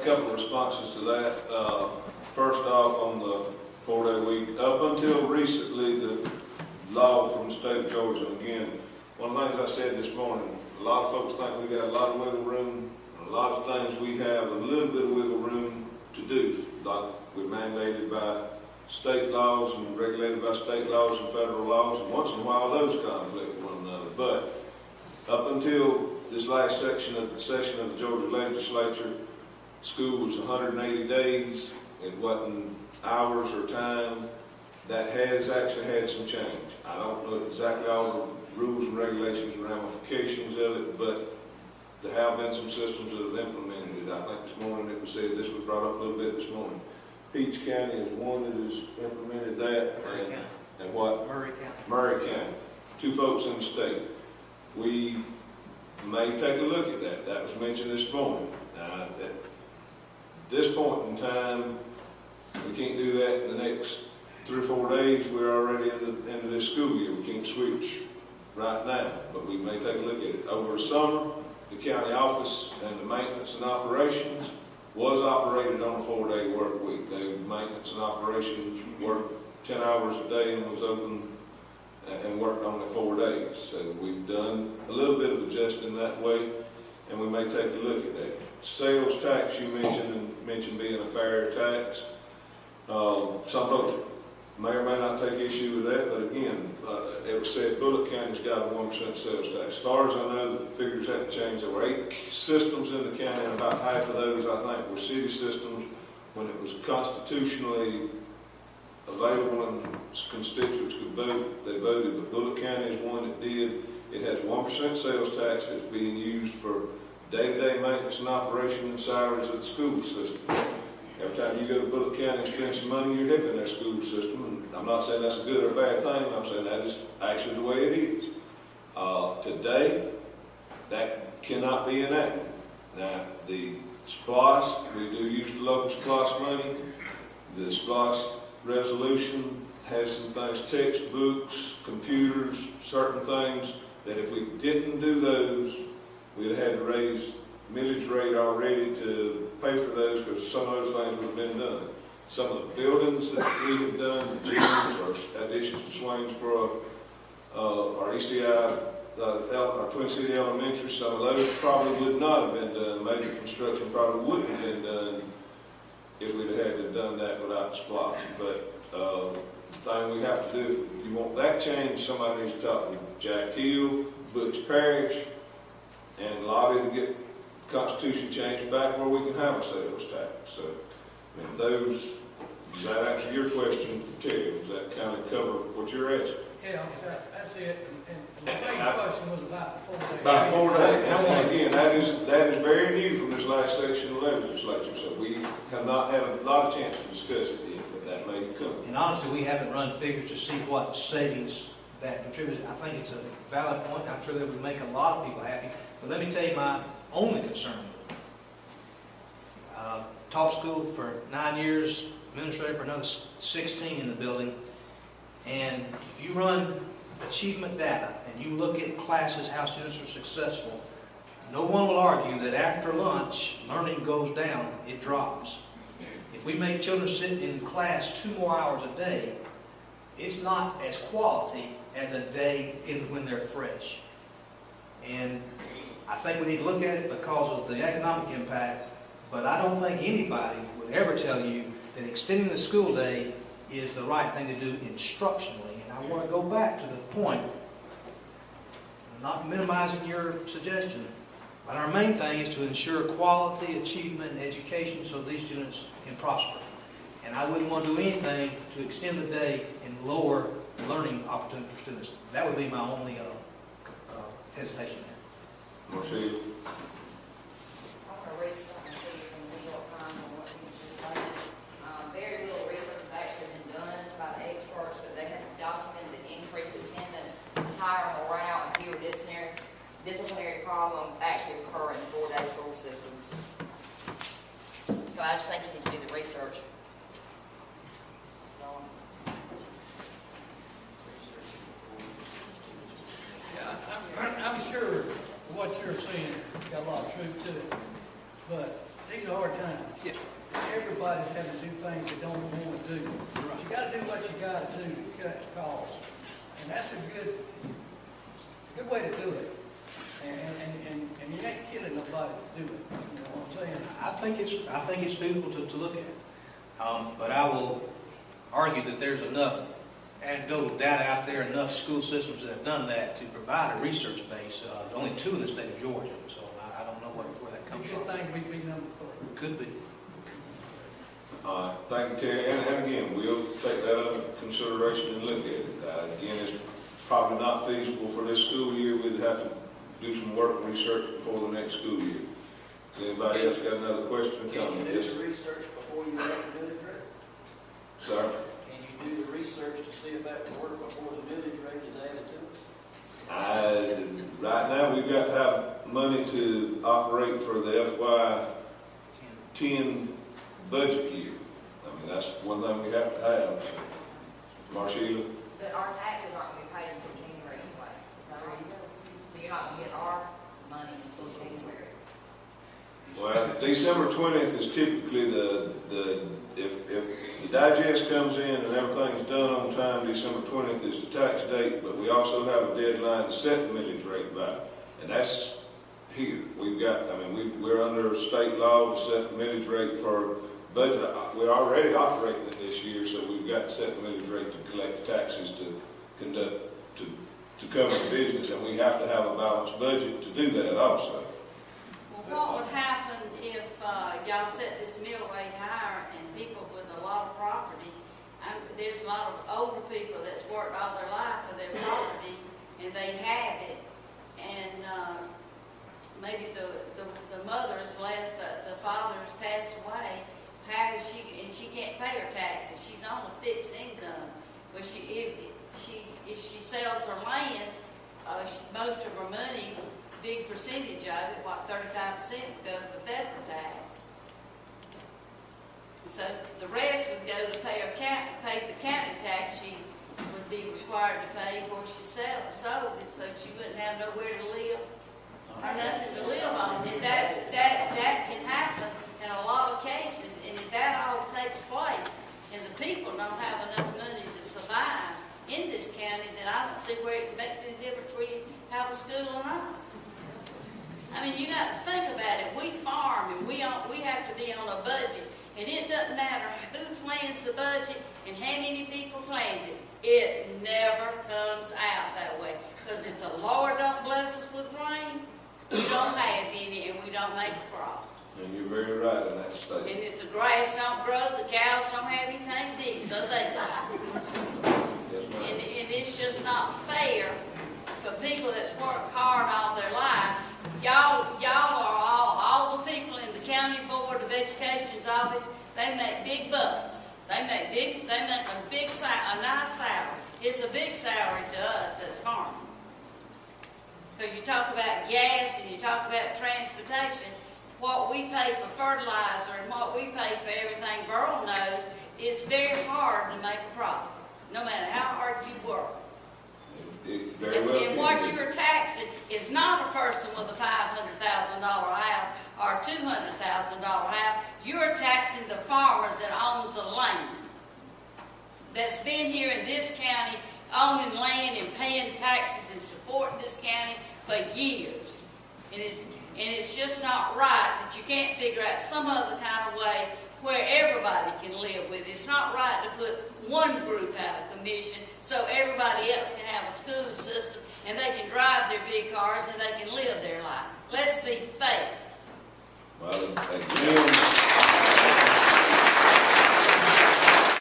a couple of responses to that. First off, on the 4-day week, up until recently, the law from the state of Georgia, and again, one of the things I said this morning, a lot of folks think we got a lot of wiggle room, and a lot of things we have a little bit of wiggle room to do, like we're mandated by state laws and regulated by state laws and federal laws, and once in a while those conflict with one another. But up until this last session of the Georgia legislature, school was 180 days. It wasn't hours or time. That has actually had some change. I don't know exactly all the rules and regulations and ramifications of it, but there have been some systems that have implemented it. I think this morning it was said, this was brought up a little bit this morning. Peach County is one that has implemented that. And what? Murray County. Murray County. 2 folks in the state. We may take a look at that. That was mentioned this morning. Now, at this point in time, we can't do that in the next 3 or 4 days. We're already into this school year. We can't switch right now, but we may take a look at it. Over the summer, the county office and the maintenance and operations was operated on a 4-day work week. The maintenance and operations worked 10 hours a day and was open and worked on the 4 days. So we've done a little bit of adjusting that way, and we may take a look at that. Sales tax you mentioned being a fair tax. Some folks may or may not take issue with that, but again, it was said Bullock County's got a 1% sales tax. As far as I know, the figures haven't changed. There were 8 systems in the county, and about half of those, I think, were city systems. When it was constitutionally available and constituents could vote, they voted, but Bullock County is one that did. It has 1% sales tax that's being used for day-to-day maintenance and operation and salaries of the school system. Every time you go to Bullock County and spend some money, you're helping their school system. And I'm not saying that's a good or bad thing. I'm saying that is actually the way it is. Today, that cannot be enacted. Now, the SPLOST, we do use the local SPLOST money. The SPLOST resolution has some things, textbooks, computers, certain things, that if we didn't do those, we'd have had to raise millage rate already to pay for those, because some of those things would have been done. Some of the buildings that we have done, the gyms or additions to Swainsboro, our ECI, our Twin City Elementary, some of those probably would not have been done. Major construction probably wouldn't have been done if we'd had to have done that without the SPLOST. But the thing we have to do, if you want that change, somebody needs to talk to Jack Hill, Butch Parish, and lobby to get the Constitution changed back where we can have a sales tax. So, I mean, does that answer your question, Terry? Does that kind of cover what you're asking? Yeah, that's it. And the main question was about the 4 days. About 4 days. And again, that is very new from this last section of the legislature. So we have not had a lot of chance to discuss it yet, but that may come. And honestly, we haven't run figures to see what savings that contributes. I think it's a valid point. I'm sure that would make a lot of people happy. But let me tell you my only concern with it. Taught school for 9 years, administrator for another 16 in the building. And if you run achievement data and you look at classes, how students are successful, no one will argue that after lunch, learning goes down, it drops. If we make children sit in class 2 more hours a day, it's not as quality as a day when they're fresh. And I think we need to look at it because of the economic impact, but I don't think anybody would ever tell you that extending the school day is the right thing to do instructionally. And I want to go back to the point, I'm not minimizing your suggestion, but our main thing is to ensure quality, achievement, and education so these students can prosper. And I wouldn't want to do anything to extend the day and lower learning opportunity for students. That would be my only hesitation there. Marcia? I want to read something to you from the New York Times on what you just said. Very little research has actually been done by the experts, but they have documented the increased attendance, higher morale, and fewer disciplinary problems actually occur in 4-day school systems. So I just think you need to do the research. So, Yeah, I'm sure what you're saying got a lot of truth to it, but these are hard times. Yeah. Everybody's having to do things they don't want to do. But you gotta do what you gotta do to cut costs. And that's a good way to do it. And you ain't killing nobody to do it, you know what I'm saying? I think it's feasible to look at. But I will argue that there's enough anecdotal data out there, enough school systems that have done that to provide a research base. Only 2 in the state of Georgia, so I don't know where that comes You from. should think we'd be number 3. Could be. Thank you, Terry, and again, we'll take that under consideration and look at it. Again, it's probably not feasible for this school year. We'd have to do some work and research before the next school year. Does anybody else got another question? Can you do the research before you make the millage rate? Sir? Can you do the research to see if that will work before the millage rate is added to us? Right now, we've got to have money to operate for the FY10 budget year. I mean, that's one thing we have to have. Marshall? But our taxes aren't gonna be paid until January anyway, is that right? So you're not gonna get our money until January. Well, December 20th is typically if the digest comes in and everything's done on time, December 20th is the tax date, but we also have a deadline to set the millage rate by, and that's here. We're under state law to set the millage rate for budget. We're already operating it this year, so we've got to set the millage rate to collect the taxes to cover the business, and we have to have a balanced budget to do that also. Well, what would happen if y'all set this mill rate higher and people with a lot of property, there's a lot of older people that's worked all their life for their property and they have it, and maybe the mother is left, the father has passed away, how is she, and she can't pay her taxes, she's on a fixed income, but if she sells her land, most of her money, big percentage of it, 35% goes for federal tax. And so the rest would go to pay the county tax she would be required to pay before she sold it, so she wouldn't have nowhere to live or nothing to live on. And that can happen in a lot of cases, and if that all takes place and the people don't have enough money to survive in this county, then I don't see where it makes any difference whether you have a school or not. I mean, you got to think about it. We farm and we have to be on a budget, and it doesn't matter who plans the budget and how many people plans it. It never comes out that way. Because if the Lord don't bless us with rain, we don't have any, and we don't make a crop. And you're very right in that statement. And if the grass don't grow, the cows don't have anything to eat, so they die. And it's just not fair for people that's worked hard all their life. Y'all are all the people in the County Board of Education's office, they make big bucks. They make a nice salary. It's a big salary to us that's farming. Because you talk about gas and you talk about transportation, what we pay for fertilizer and what we pay for everything, Burl knows, it's very hard to make a profit, no matter how hard you work. And what you're taxing is not a person with a $500,000 house or $200,000 house. You're taxing the farmers that owns the land, that's been here in this county, owning land and paying taxes and supporting this county for years. And it's just not right that you can't figure out some other kind of way where everybody can live with it. It's not right to put one group out of commission so everybody else can have a school system and they can drive their big cars and they can live their life. Let's be fair. Well, again,